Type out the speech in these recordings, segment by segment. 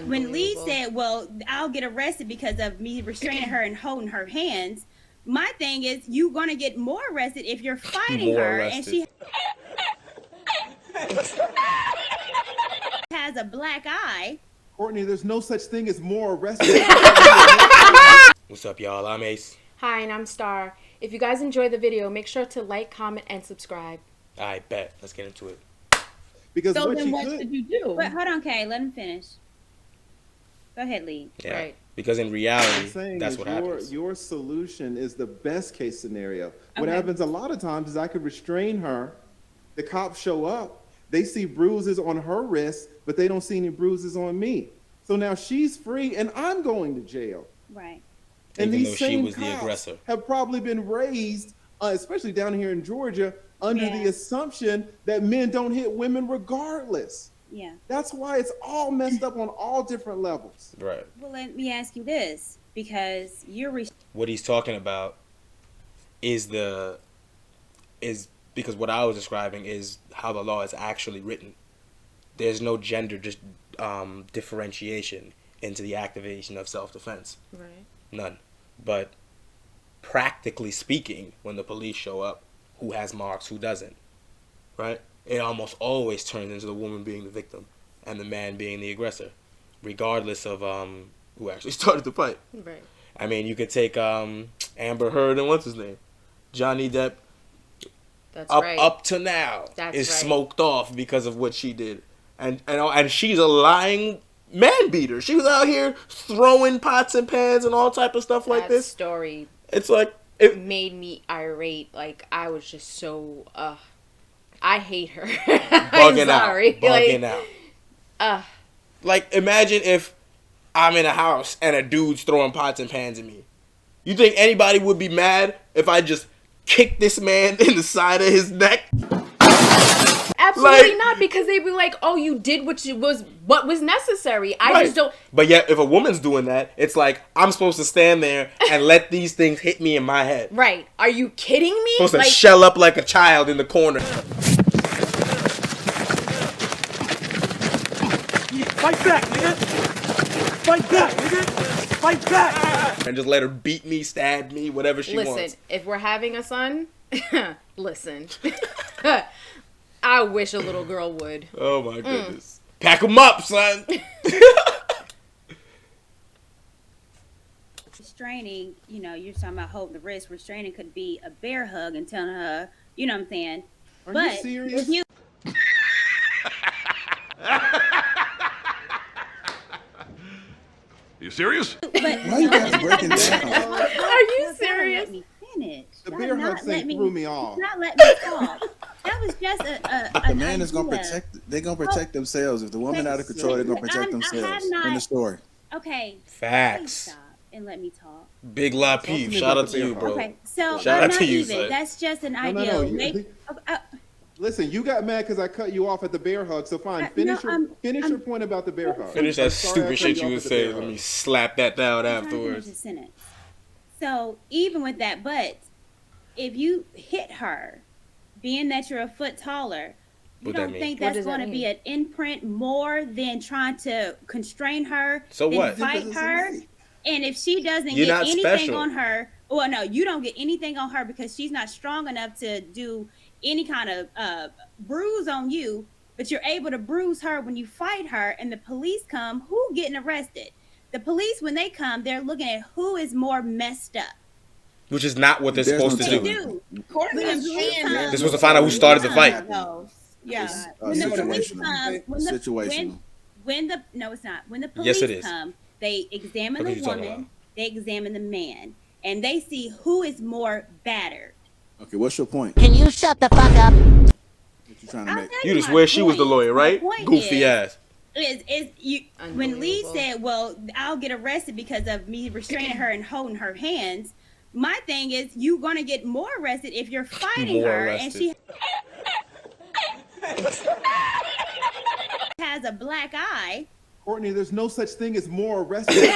when Lee said, "Well, I'll get arrested because of me restraining her and holding her hands," my thing is, you're gonna get more arrested if you're fighting her and she has a black eye. Courtney, there's no such thing as more arrested. What's up, y'all? I'm Ace. Hi, and I'm Star. If you guys enjoyed the video, make sure to like, comment, and subscribe. I bet. Let's get into it. Because so what then she what could, should you do? But hold on, Kay, let him finish. Go ahead, Lee. Yeah. Right. Because in I'm reality, saying that's is what happens. your solution is the best case scenario. What Okay. happens a lot of times is I could restrain her. The cops show up. They see bruises on her wrist, but they don't see any bruises on me. So now she's free, and I'm going to jail. Right. And Even these though she same was the cops aggressor. have probably been raised, especially down here in Georgia, under Yeah. the assumption that men don't hit women regardless. Yeah. That's why it's all messed up on all different levels. Right. Well, let me ask you this, because What he's talking about is because what I was describing is how the law is actually written. There's no gender differentiation into the activation of self-defense. Right. None. But practically speaking, when the police show up, who has marks, who doesn't, right? It almost always turns into the woman being the victim and the man being the aggressor, regardless of who actually started the fight. Right. I mean, you could take Amber Heard and what's his name, Johnny Depp. That's right. Up to now That's is right. smoked off because of what she did, and she's a lying man beater. She was out here throwing pots and pans and all type of stuff like That this. story It's like made me irate. Like, I was just so I hate her. bugging I'm out. out. Like, imagine if I'm in a house and a dude's throwing pots and pans at me. You think anybody would be mad if I just kicked this man in the side of his neck? Absolutely Like- not, because they'd be like, "Oh, you did what was necessary." I Right. just don't. But yet, if a woman's doing that, it's like I'm supposed to stand there and let these things hit me in my head. Right? Are you kidding me? Supposed to Like, shell up like a child in the corner. Fight back, nigga! Fight back, nigga! Fight back! And just let her beat me, stab me, whatever she listen, wants. if we're having a son, listen. I wish a little girl would. Oh my goodness. Pack them up, son. restraining, you're talking about holding the wrist. Restraining could be a bear hug and telling her, you know what I'm saying? Are but you serious? if you You serious? Why you guys breaking down? Are you serious? Let me finish. The Y'all bear hug not let thing threw me off. Not let me talk. That was just The man is gonna protect. They're gonna protect themselves. If the woman out of control, they're gonna protect themselves. In the story. Okay. Please Facts. stop and let me talk. Big Talk to Lapeef. me Shout about out the to you, bear bro. Okay, so Shout I'm out not to you, even. son. That's just an No, idea. you- Listen, you got mad because I cut you off at the bear hug. So fine, finish your point about the bear hug. Finish I'm that sorry I stupid cut shit you you off would at the say. bear Let hug. me slap that down I'm trying to finish afterwards. the sentence. So even with that, but if you hit her, being that you're a foot taller, you What that don't mean? think What that's does that going to be mean? an imprint more than trying to constrain her, So than what? fight her? And if she doesn't You're get not anything special. on her, well, no, you don't get anything on her because she's not strong enough to do any kind of bruise on you, but you're able to bruise her when you fight her, and the police come, who getting arrested? The police, when they come, they're looking at who is more messed up. Which is not what they're There's supposed no to They do. do. Courtney When is the police saying come- that. This was to find out who started the fight. No. Yeah. When the police Situational. come, when the Situational. when the no, it's not. When the Yes, police it is. come, they examine What are the you talking woman, about? they examine the man, and they see who is more battered. Okay, what's your point? Can you shut the fuck up? What you trying to I'll make? tell You just my swear she was the point. lawyer, My right? point Goofy is, ass. Is you when Lee Unbelievable. said, "Well, I'll get arrested because of me restraining her and holding her hands." My thing is, you're gonna get more arrested if you're fighting More her arrested. and she has a black eye. Courtney, there's no such thing as more arrested.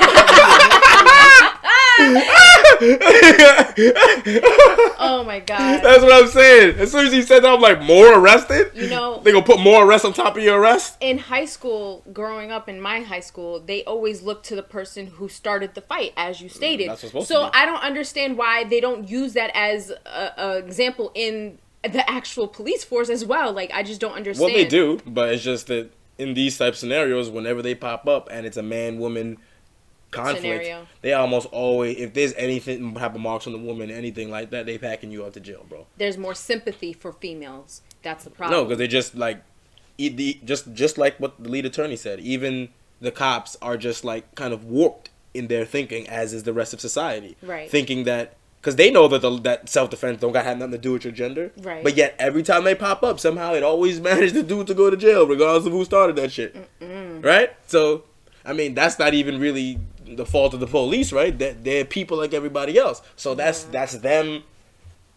Oh my god. That's what I'm saying. As soon as he said that, I'm like, more arrested? You know, They gonna put more arrests on top of your arrest? in high school, growing up in my high school, they always look to the person who started the fight, as you stated. That's what's supposed So to be. I don't understand why they don't use that as a example in the actual police force as well. Like, I just don't understand. Well, they do, but it's just that in these type of scenarios, whenever they pop up and it's a man-woman conflict, Scenario. they almost always, if there's anything type of marks on the woman, anything like that, they packing you up to jail, bro. There's more sympathy for females. That's the problem. No, because they just like, just like what the lead attorney said. Even the cops are just like kind of warped in their thinking, as is the rest of society. Right. Thinking that. Because they know that that self-defense don't got have nothing to do with your gender. Right. But yet, every time they pop up, somehow it always managed the dude to go to jail, regardless of who started that shit. Right? So, I mean, that's not even really the fault of the police, right? They're people like everybody else. So that's them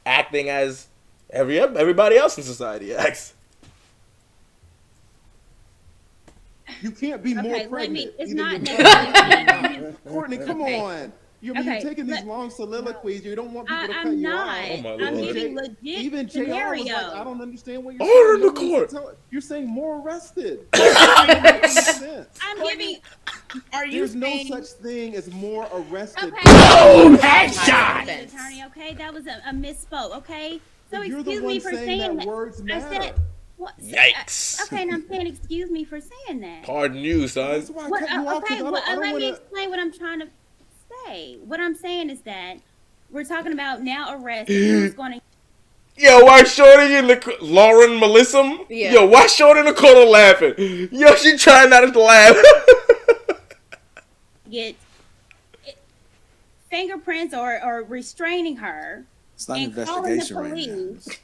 acting as everybody else in society acts. You can't be more Okay, pregnant. it's Either not you're- necessarily. Courtney, come Okay. on. You're Okay, taking these but- long soliloquies. You don't want people to cut I'm you not. off. Oh, my I'm Lord. giving legit Even JR scenario. was like, I don't understand what you're Order saying. in the No one's court. tell- You're saying more arrested. That doesn't make sense. I'm giving. Are you There's no saying such thing as more arrested. Okay. Boom! Headshot. Defense. Attorney, okay, that was a misspoke. Okay, so You're the excuse one me for saying saying that words I matter. said. What, Yikes. Okay, and I'm saying excuse me for saying that. Pardon you, son. That's why I What, cut you off. 'Cause okay, I don't, well, I don't let me wanna, explain what I'm trying to say. What I'm saying is that we're talking about now arrest. Who's going to Yo, why Shorty in the Lauren Melissa? Yeah. Yo, why Shorty in the corner laughing? Yo, she trying not to laugh. get fingerprints or restraining her It's not an and calling the investigation right now. police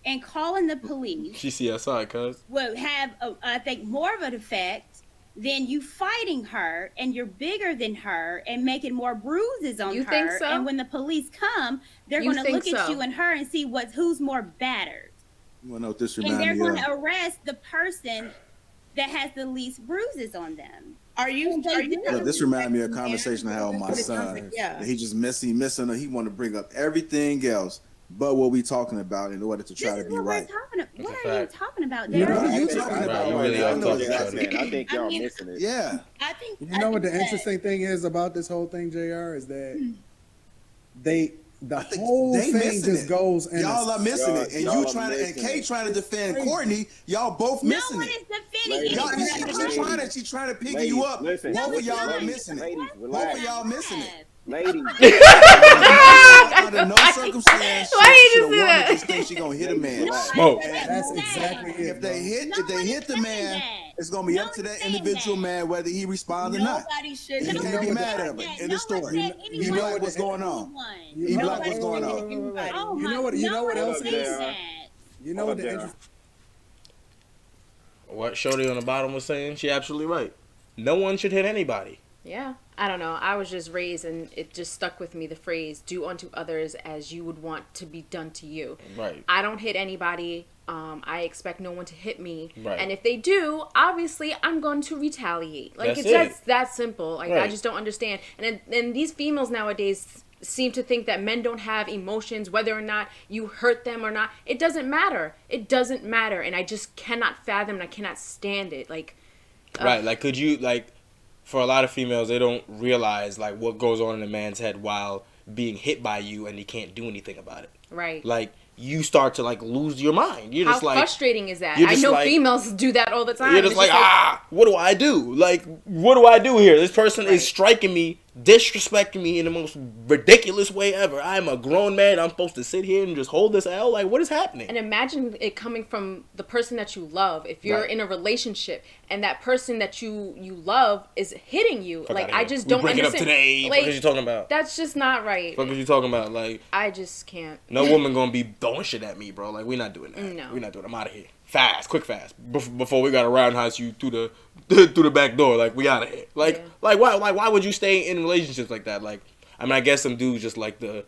and calling the police She CSI, cuz. would have, I think, more of an effect than you fighting her and you're bigger than her and making more bruises on You her. think so? And when the police come, they're You going to think look at so? you and her and see who's more battered. You wanna know what this And reminds they're me going of? to arrest the person that has the least bruises on them. are you Look, this reminds me of a conversation I had with my son. Yeah. That he just missing, he want to bring up everything else but what we talking about in order to try This to is be what right. we're talking about. That's What a are you fact. talking about, You know Derek? what you Right, talking about? you really I are know talking exactly. Man, I think I y'all mean- missing it. Yeah. I think You know what the that- interesting thing is about this whole thing, JR, is that the think whole they thing missing just it. goes in Y'all are missing it, and Y'all you are trying to, and missing Kay it. trying to defend Courtney. Y'all both No missing one it. is defending Ladies, Y'all, anyone. she trying to pick Ladies, you up. listen. Both No, of y'all it's are not. missing it. Ladies, What? relax. Both of y'all missing it. Ladies, Under no circumstance Why should you a just do woman that? just think she gonna hit a man. Smoke. That's exactly it. If they hit, No if they one hit is the saying man, that. it's gonna be No up to one's that saying individual that. man whether he responds or not. nobody should. You No can't one be said mad at him that. in No the story. one said You anyone know should what's going hit on. anyone. You No black one what's going said on. Anybody. Oh You my, know what- you no know what one else said is- that. You know what the Hold up, interest, What Shorty on the bottom was saying, she absolutely right. No one should hit anybody. Yeah, I don't know. I was just raised, and it just stuck with me, the phrase, do unto others as you would want to be done to you. Right. I don't hit anybody. I expect no one to hit me. Right. And if they do, obviously, I'm going to retaliate. Like, That's it's it. just that simple. Like, I Right. just don't understand. And these females nowadays seem to think that men don't have emotions, whether or not you hurt them or not. It doesn't matter. It doesn't matter. And I just cannot fathom, and I cannot stand it. Like, Right. Like, could you, like, for a lot of females, they don't realize, like, what goes on in a man's head while being hit by you and he can't do anything about it. right. Like, you start to, like, lose your mind. You're How just like, frustrating is that? you're I just know like- females do that all the time. you're just It's like, what do I do? Like, what do I do here? This person Right. is striking me, disrespecting me in the most ridiculous way ever. I'm a grown man. I'm supposed to sit here and just hold this L? Like, what is happening? And imagine it coming from the person that you love. If you're Right. in a relationship and that person that you love is hitting you, Fuck like, outta I here. just We don't breaking understand. up today. Like, What is you talking about? that's just not right. What is you talking about? Like, I just can't. no woman gonna be throwing shit at me, bro. Like, we're not doing that. No. We're not doing it. I'm out of here. Fast, quick, fast. Before we gotta roundhouse you through the through the back door. Like, we out of here. Like, Yeah. why would you stay in relationships like that? Like, I mean, I guess some dudes just like I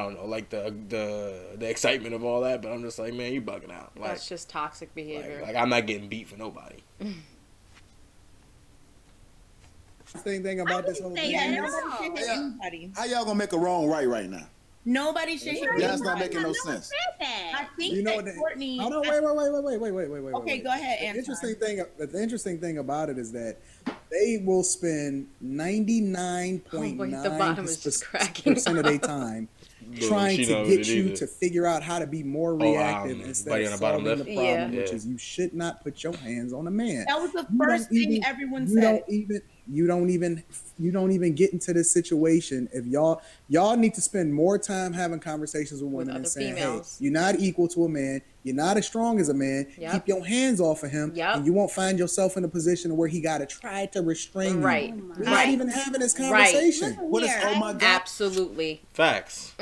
don't know, like the excitement of all that. But I'm just like, man, you bugging out. Like, That's just toxic behavior. like I'm not getting beat for nobody. thing about this whole say thing that. is, Nobody should hit anybody. How y'all gonna make a wrong right now? Nobody should hit That's not anybody. making no sense. I think you know, that Courtney. hold on, wait. Okay, go ahead, The Anton. interesting thing about it is that they will spend 99.9% of their time trying to get you to figure out how to be more reactive instead of solving the problem, Yeah. which is you should not put your hands on a man. That was the first thing everyone said. You don't even get into this situation if y'all need to spend more time having conversations with women and saying, females. hey, you're not equal to a man, you're not as strong as a man, keep your hands off of him, and you won't find yourself in a position where he got to try to restrain you. We're not even having this conversation. What is, oh my God. Absolutely. Facts.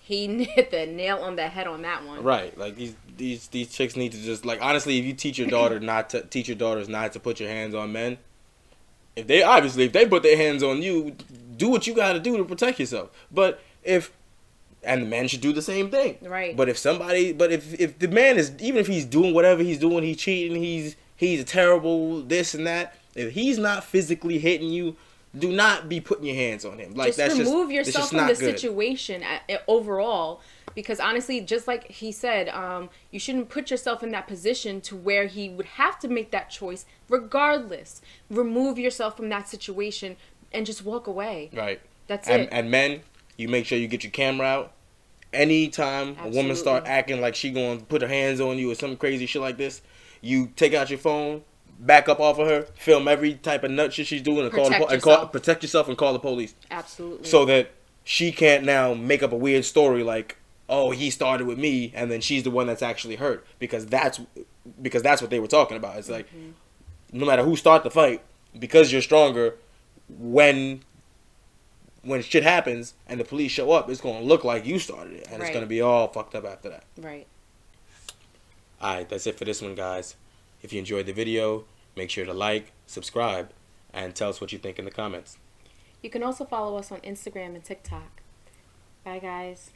He hit the nail on the head on that one. Right. Like these chicks need to just, like, honestly, if you teach your daughters not to put your hands on men, if they put their hands on you, do what you got to do to protect yourself. But and the man should do the same thing. Right. But if the man is, even if he's doing whatever he's doing, he's cheating, he's a terrible this and that, if he's not physically hitting you, do not be putting your hands on him. Like, just remove yourself from the situation overall, because honestly, just like he said, you shouldn't put yourself in that position to where he would have to make that choice regardless. Remove yourself from that situation and just walk away. Right. That's it. And men, you make sure you get your camera out. Anytime a woman start acting like she gonna put her hands on you or some crazy shit like this, you take out your phone, back up off of her, film every type of nut shit she's doing, and protect yourself and call the police. Absolutely. So that she can't now make up a weird story like, oh, he started with me, and then she's the one that's actually hurt, because that's what they were talking about. It's like, no matter who start the fight, because you're stronger, when shit happens and the police show up, it's gonna look like you started it, and it's gonna be all fucked up after that. Right. Alright, that's it for this one, guys. If you enjoyed the video, make sure to like, subscribe, and tell us what you think in the comments. You can also follow us on Instagram and TikTok. Bye, guys.